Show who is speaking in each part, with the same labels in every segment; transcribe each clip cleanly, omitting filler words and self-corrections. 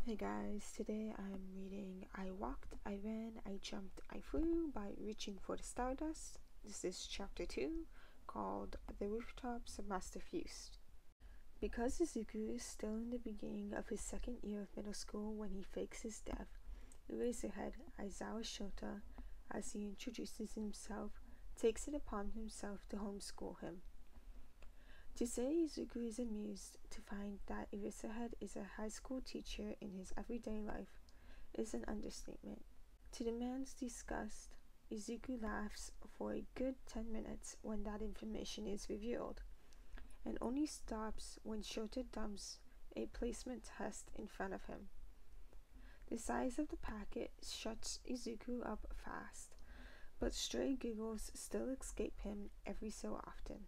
Speaker 1: Hey guys, today I'm reading I Walked, I Ran, I Jumped, I Flew by Reaching for the Stardust. This is chapter 2, called The Rooftops of Master Fused. Because Izuku is still in the beginning of his second year of middle school when he fakes his death, Eraserhead, Aizawa Shota, as he introduces himself, takes it upon himself to homeschool him. To say Izuku is amused to find that Eraserhead is a high school teacher in his everyday life is an understatement. To the man's disgust, Izuku laughs for a good 10 minutes when that information is revealed, and only stops when Shota dumps a placement test in front of him. The size of the packet shuts Izuku up fast, but stray giggles still escape him every so often.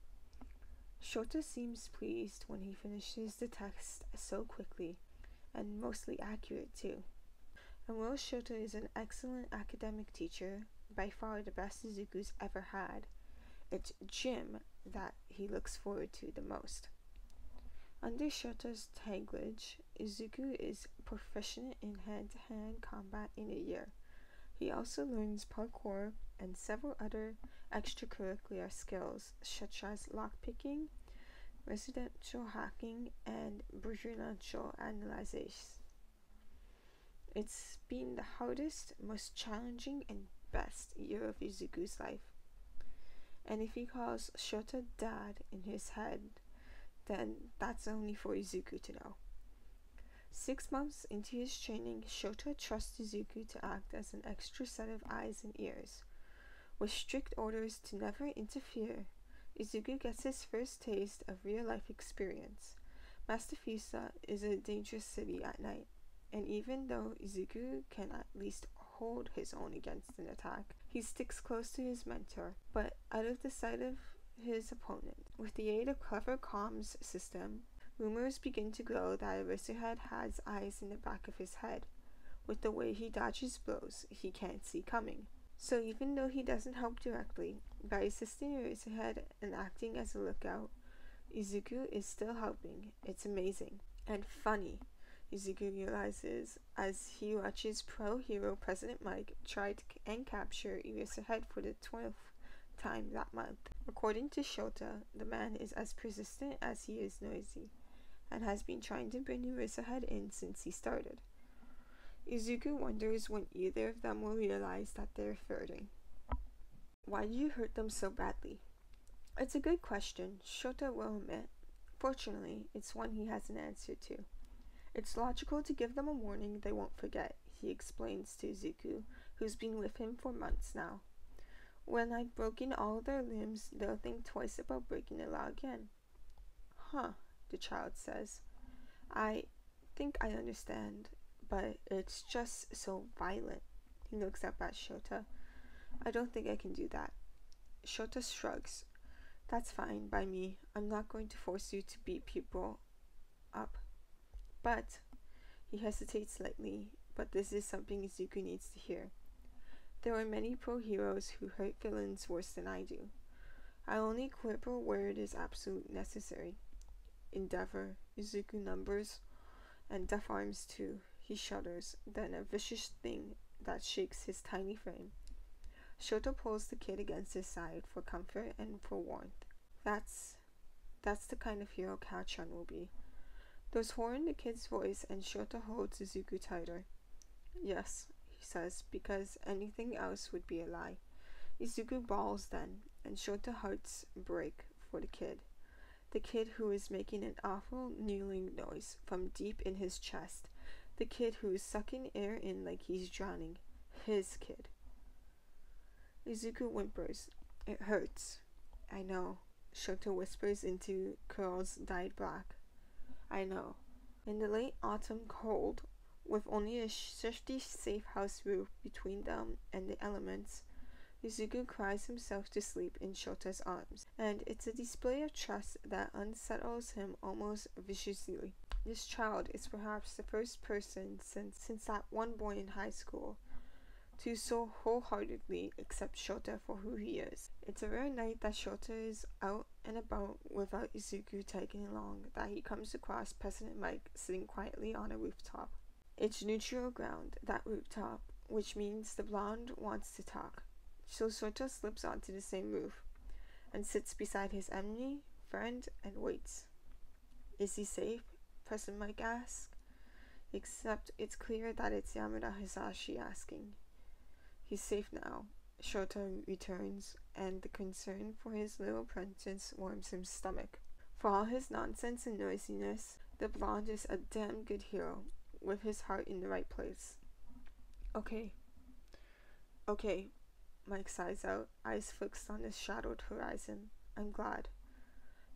Speaker 1: Shota seems pleased when he finishes the test so quickly, and mostly accurate too. And while Shota is an excellent academic teacher, by far the best Izuku's ever had, it's gym that he looks forward to the most. Under Shota's tutelage, Izuku is proficient in hand-to-hand combat in a year. He also learns parkour and several other extracurricular skills such as lockpicking, residential hacking, and residential analysis. It's been the hardest, most challenging, and best year of Izuku's life. And if he calls Shota Dad in his head, then that's only for Izuku to know. 6 months into his training, Shota trusts Izuku to act as an extra set of eyes and ears. With strict orders to never interfere, Izuku gets his first taste of real-life experience. Master Fusa is a dangerous city at night, and even though Izuku can at least hold his own against an attack, he sticks close to his mentor, but out of the sight of his opponent. With the aid of clever comms system, rumors begin to grow that Eraserhead has eyes in the back of his head. With the way he dodges blows, he can't see coming. So even though he doesn't help directly, by assisting Eraserhead and acting as a lookout, Izuku is still helping. It's amazing. And funny, Izuku realizes as he watches pro hero President Mike try to capture Eraserhead for the 12th time that month. According to Shota, the man is as persistent as he is noisy, and has been trying to bring Eraserhead in since he started. Izuku wonders when either of them will realize that they're flirting. Why do you hurt them so badly? It's a good question, Shota will admit. Fortunately, it's one he has an answer to. It's logical to give them a warning they won't forget, he explains to Izuku, who's been with him for months now. When I've broken all their limbs, they'll think twice about breaking the law again. Huh, the child says. I think I understand, but it's just so violent. He looks up at Shota. I don't think I can do that. Shota shrugs. That's fine by me. I'm not going to force you to beat people up. But, he hesitates slightly, but this is something Izuku needs to hear. There are many pro heroes who hurt villains worse than I do. I only quibble where it is absolutely necessary. Endeavor, Izuku numbers, and Death Arms too. He shudders, then a vicious thing that shakes his tiny frame. Shota pulls the kid against his side for comfort and for warmth. That's the kind of hero Kacchan will be. There's horror in the kid's voice, and Shota holds Izuku tighter. Yes, he says, because anything else would be a lie. Izuku bawls then, and Shota's hearts break for the kid who is making an awful kneeling noise from deep in his chest, the kid who is sucking air in like he's drowning, his kid. Izuku whimpers. It hurts. I know, Shota whispers into curls dyed black. I know. In the late autumn cold, with only a shifty safe house roof between them and the elements, Izuku cries himself to sleep in Shota's arms, and it's a display of trust that unsettles him almost viciously. This child is perhaps the first person since that one boy in high school to so wholeheartedly accept Shota for who he is. It's a rare night that Shota is out and about without Izuku tagging along that he comes across President Mike sitting quietly on a rooftop. It's neutral ground, that rooftop, which means the blonde wants to talk. So Shota slips onto the same roof and sits beside his enemy friend and waits. Is he safe? President Mike asks. Except it's clear that it's Yamada Hisashi asking. He's safe now, Shota returns, and the concern for his little princess warms his stomach. For all his nonsense and noisiness, the blonde is a damn good hero, with his heart in the right place. Okay, Mike sighs out, eyes fixed on the shadowed horizon. I'm glad.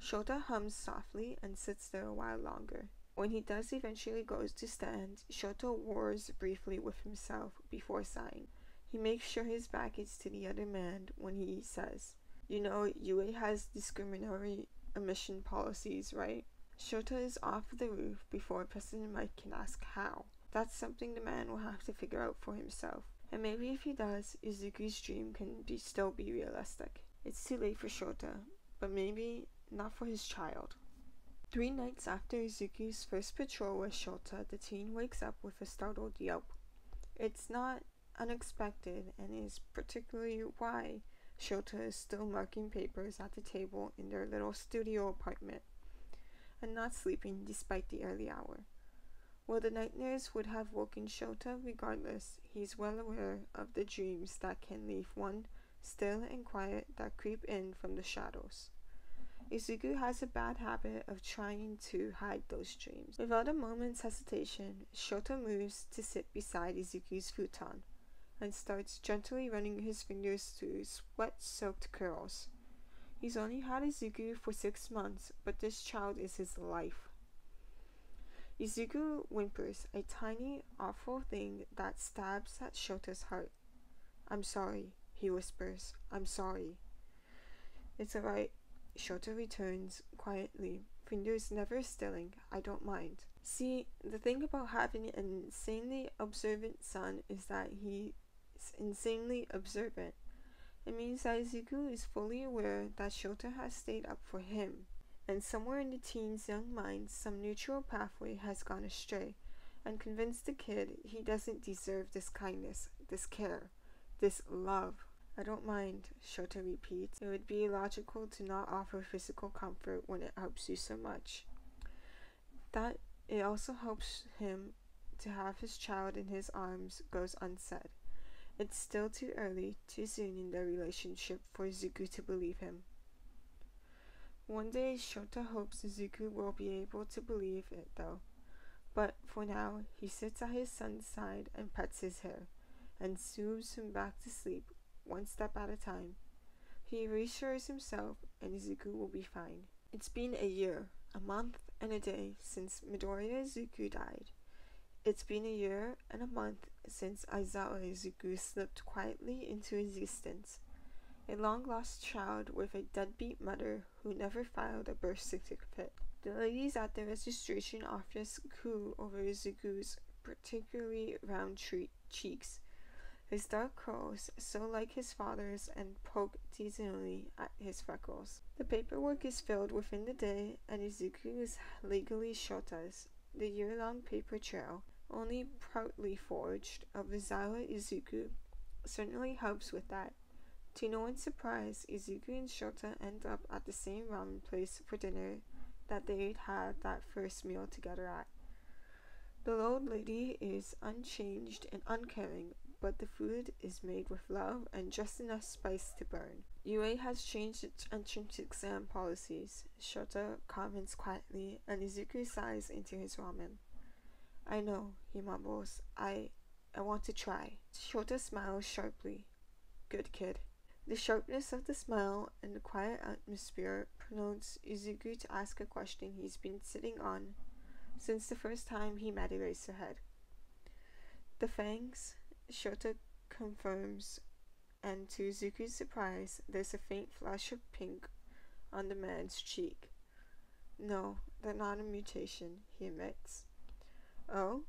Speaker 1: Shota hums softly and sits there a while longer. When he does eventually goes to stand, Shota wars briefly with himself before sighing. He makes sure his back is to the other man when he says, You know, UA has discriminatory emission policies, right? Shota is off the roof before President Mike can ask how. That's something the man will have to figure out for himself. And maybe if he does, Izuku's dream can still be realistic. It's too late for Shota, but maybe not for his child. 3 nights after Izuku's first patrol with Shota, the teen wakes up with a startled yelp. It's not unexpected and is particularly why Shota is still marking papers at the table in their little studio apartment and not sleeping despite the early hour. While the night nurse would have woken Shota regardless, he's well aware of the dreams that can leave one still and quiet that creep in from the shadows. Izuku has a bad habit of trying to hide those dreams. Without a moment's hesitation, Shota moves to sit beside Izuku's futon and starts gently running his fingers through sweat-soaked curls. He's only had Izuku for 6 months, but this child is his life. Izuku whimpers, a tiny, awful thing that stabs at Shota's heart. I'm sorry, he whispers. I'm sorry. It's alright, Shota returns quietly, fingers never stilling. I don't mind. See, the thing about having an insanely observant son is that he's insanely observant. It means that Izuku is fully aware that Shota has stayed up for him. And somewhere in the teen's young mind, some neutral pathway has gone astray and convinced the kid he doesn't deserve this kindness, this care, this love. I don't mind, Shota repeats. It would be illogical to not offer physical comfort when it helps you so much. That it also helps him to have his child in his arms goes unsaid. It's still too early, too soon in their relationship for Izuku to believe him. One day, Shota hopes Izuku will be able to believe it though. But for now, he sits at his son's side and pets his hair, and soothes him back to sleep, one step at a time. He reassures himself, and Izuku will be fine. It's been a year, a month, and a day since Midoriya Izuku died. It's been a year and a month since Aizawa Izuku slipped quietly into existence. A long-lost child with a deadbeat mother who never filed a birth certificate. The ladies at the registration office coo over Izuku's particularly round cheeks, his dark curls so like his father's, and poke teasingly at his freckles. The paperwork is filled within the day, and Izuku is legally Shota's. The year-long paper trail, only partly forged, of Aizawa Izuku certainly helps with that. To no one's surprise, Izuku and Shota end up at the same ramen place for dinner that they'd had that first meal together at. The old lady is unchanged and uncaring, but the food is made with love and just enough spice to burn. UA has changed its entrance exam policies, Shota comments quietly, and Izuku sighs into his ramen. I know, he mumbles. I want to try. Shota smiles sharply. Good kid. The sharpness of the smile and the quiet atmosphere prompts Izuku to ask a question he's been sitting on since the first time he met Eraserhead. The fangs, Shota confirms, and to Izuku's surprise, there's a faint flush of pink on the man's cheek. No, they're not a mutation, he admits. Oh?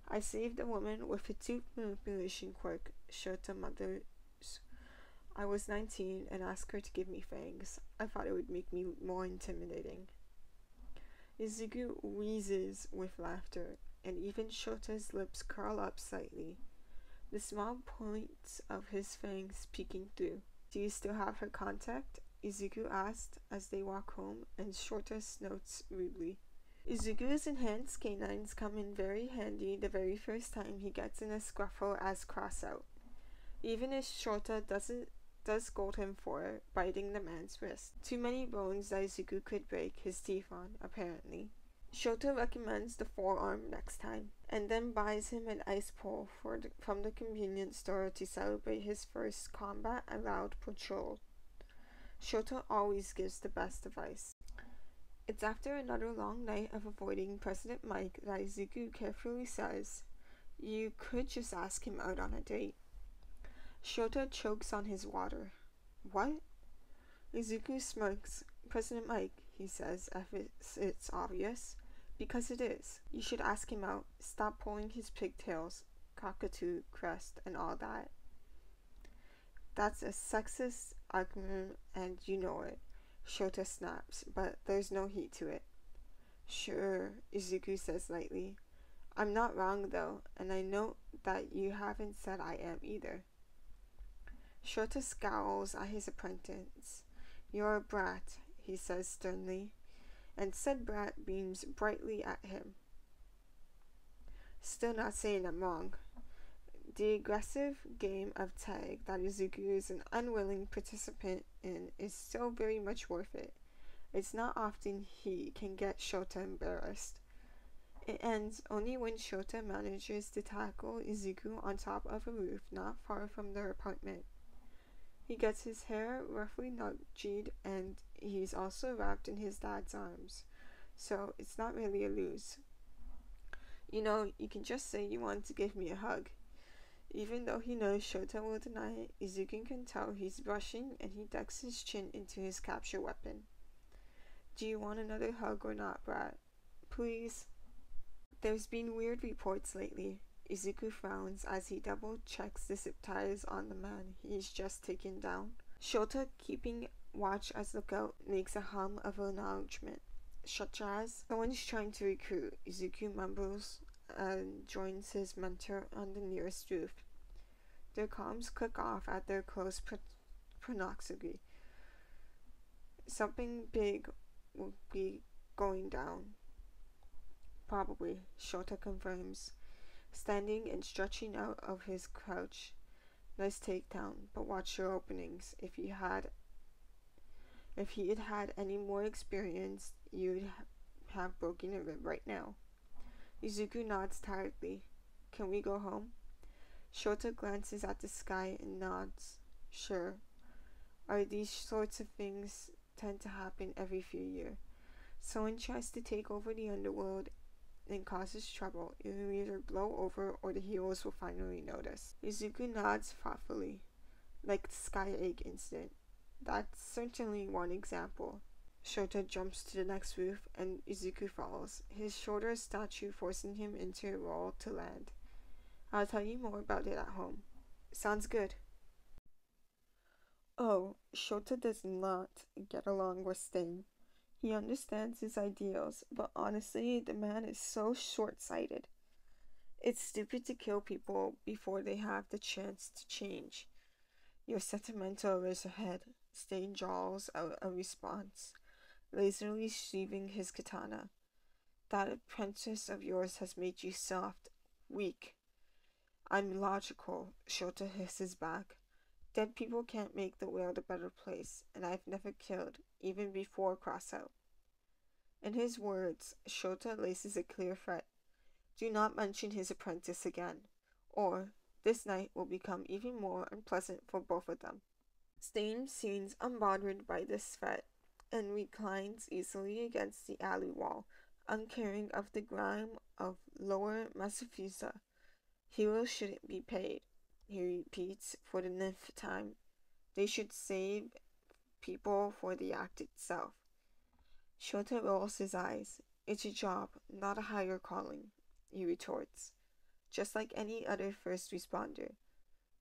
Speaker 1: I saved a woman with a tooth manipulation quirk, Shota mutters. I was 19 and asked her to give me fangs. I thought it would make me more intimidating. Izuku wheezes with laughter. and even Shota's lips curl up slightly, the small points of his fangs peeking through. Do you still have her contact? Izuku asked as they walk home, and Shota snorts rudely. Izuku's enhanced canines come in very handy the very first time he gets in a scruffle as Crossout, even if Shota does scold him for biting the man's wrist. Too many bones that Izuku could break his teeth on, apparently. Shota recommends the forearm next time, and then buys him an ice pole from the convenience store to celebrate his first combat-allowed patrol. Shota always gives the best advice. It's after another long night of avoiding President Mike that Izuku carefully says, "You could just ask him out on a date." Shota chokes on his water. "What?" Izuku smirks. "President Mike," he says, as if it's obvious. "Because it is. You should ask him out. Stop pulling his pigtails, cockatoo crest, and all that. That's a sexist argument, and you know it." Shota snaps, but there's no heat to it. "Sure," Izuku says lightly. "I'm not wrong, though, and I note that you haven't said I am either." Shota scowls at his apprentice. "You're a brat," he says sternly, and said brat beams brightly at him. "Still not saying I'm wrong." The aggressive game of tag that Izuku is an unwilling participant in is so very much worth it. It's not often he can get Shota embarrassed. It ends only when Shota manages to tackle Izuku on top of a roof not far from their apartment. He gets his hair roughly nudged, and he's also wrapped in his dad's arms, so it's not really a lose. "You know, you can just say you want to give me a hug." Even though he knows Shota will deny it, Izuku can tell he's blushing, and he ducks his chin into his capture weapon. "Do you want another hug or not, brat? Please?" There's been weird reports lately. Izuku frowns as he double-checks the zip ties on the man he's just taken down. Shota, keeping watch as lookout, makes a hum of acknowledgement, such as, "Someone's trying to recruit." Izuku mumbles and joins his mentor on the nearest roof. Their comms click off at their close proximity. "Something big will be going down." "Probably," Shota confirms, standing and stretching out of his crouch. "Nice takedown, but watch your openings. If he had any more experience, you'd have broken a rib right now." Izuku nods tiredly. "Can we go home?" Shota glances at the sky and nods. "Sure." Are these sorts of things tend to happen every few years. Someone tries to take over the underworld and causes trouble. It will either blow over or the heroes will finally notice. Izuku nods thoughtfully. "Like the Sky Egg incident. That's certainly one example." Shota jumps to the next roof, and Izuku follows, his shoulder statue forcing him into a roll to land. "I'll tell you more about it at home." "Sounds good." Oh, Shota does not get along with Stain. He understands his ideals, but honestly, the man is so short-sighted. It's stupid to kill people before they have the chance to change. "You're sentimental, Razorhead." Stain jawls out a response, lazily sheathing his katana. "That apprentice of yours has made you soft, weak." "I'm logical," Shota hisses back. "Dead people can't make the world a better place, and I've never killed, even before Crossout." In his words, Shota laces a clear threat. "Do not mention his apprentice again, or this night will become even more unpleasant for both of them." Stain seems unbothered by this threat, and reclines easily against the alley wall, uncaring of the grime of Lower Masafusa. "Heroes shouldn't be paid," he repeats for the 9th time. "They should save people for the act itself." Shota rolls his eyes. "It's a job, not a higher calling," he retorts. "Just like any other first responder.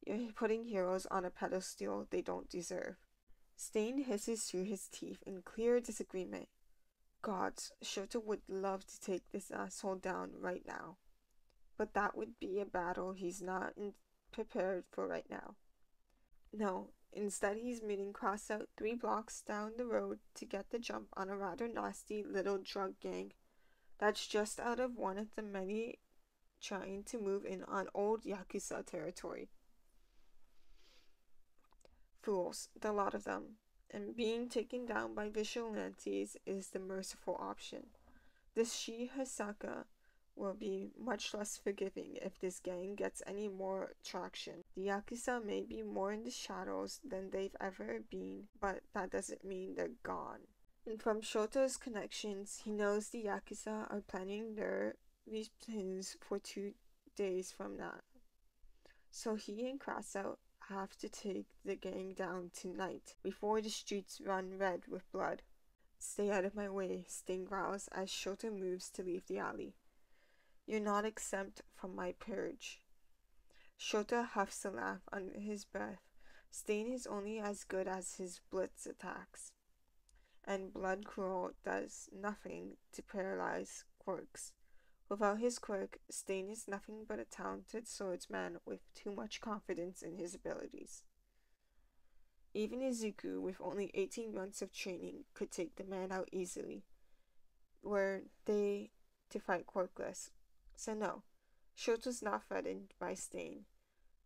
Speaker 1: You're putting heroes on a pedestal they don't deserve." Stain hisses through his teeth in clear disagreement. Gods, Shota would love to take this asshole down right now. but that would be a battle he's not prepared for right now. No, instead he's meeting Crossout 3 blocks down the road to get the jump on a rather nasty little drug gang that's just out of one of the many trying to move in on old Yakuza territory. Fools, the lot of them, and being taken down by vigilantes is the merciful option. This Shihasaka will be much less forgiving if this gang gets any more traction. The Yakuza may be more in the shadows than they've ever been, but that doesn't mean they're gone. And from Shoto's connections, he knows the Yakuza are planning their repins for 2 days from now. So he and Crossout have to take the gang down tonight before the streets run red with blood. Stay out of my way, Stain growls as Shoto moves to leave the alley. You're not exempt from my purge. Shota huffs a laugh under his breath. Stain is only as good as his blitz attacks, and Blood Cruel does nothing to paralyze quirks. Without his quirk, Stain is nothing but a talented swordsman with too much confidence in his abilities. Even Izuku, with only 18 months of training, could take the man out easily, were they to fight quirkless. So no, Shoto's not threatened by Stain.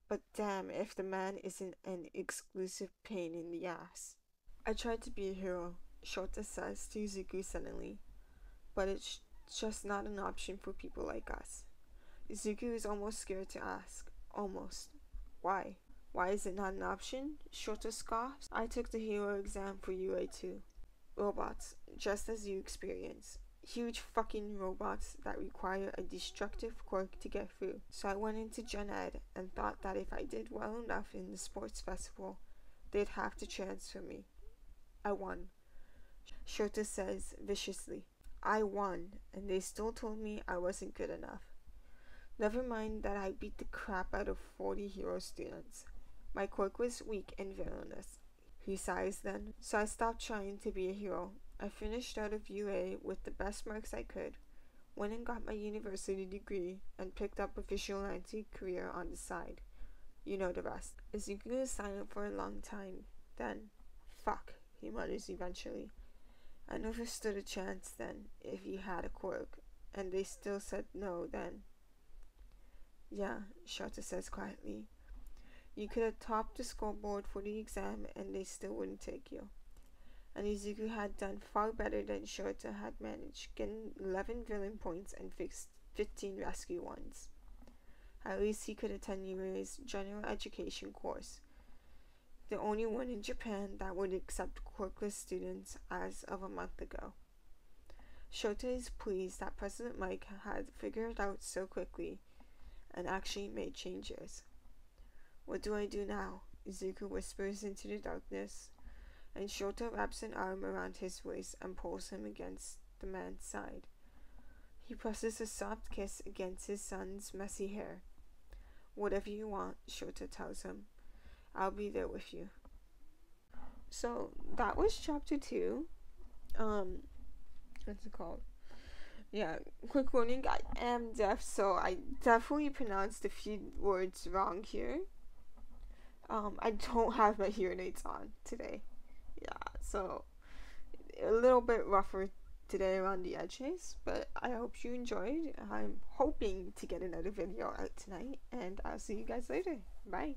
Speaker 1: But damn if the man isn't an exclusive pain in the ass. I tried to be a hero, Shota says to Izuku suddenly, but it's just not an option for people like us. Izuku is almost scared to ask. Almost. Why? Why is it not an option? Shota scoffs. I took the hero exam for UA too. Robots, just as you experience. Huge fucking robots that require a destructive quirk to get through. So I went into Gen Ed and thought that if I did well enough in the sports festival, they'd have to transfer me. I won. Shota says viciously. I won, and they still told me I wasn't good enough. Never mind that I beat the crap out of 40 hero students. My quirk was weak and villainous. He sighs then, so I stopped trying to be a hero. I finished out of UA with the best marks I could, went and got my university degree, and picked up a vigilante career on the side. You know the rest. Izuku is silent for a long time. Then, fuck, he mutters eventually. I never stood a chance then, if you had a quirk, and they still said no then. Yeah, Shota says quietly. You could have topped the scoreboard for the exam and they still wouldn't take you. And Izuku had done far better than Shota had managed, getting 11 villain points and 15 rescue ones. At least he could attend UA's general education course, the only one in Japan that would accept quirkless students as of a month ago. Shota is pleased that President Mike had figured it out so quickly and actually made changes. What do I do now? Izuku whispers into the darkness, and Shota wraps an arm around his waist and pulls him against the man's side. He presses a soft kiss against his son's messy hair. Whatever you want, Shota tells him. I'll be there with you. So, that was chapter 2. What's it called? Yeah, quick warning, I am deaf, so I definitely pronounced a few words wrong here. I don't have my hearing aids on today. Yeah, so a little bit rougher today around the edges, but I hope you enjoyed. I'm hoping to get another video out tonight, and I'll see you guys later. Bye.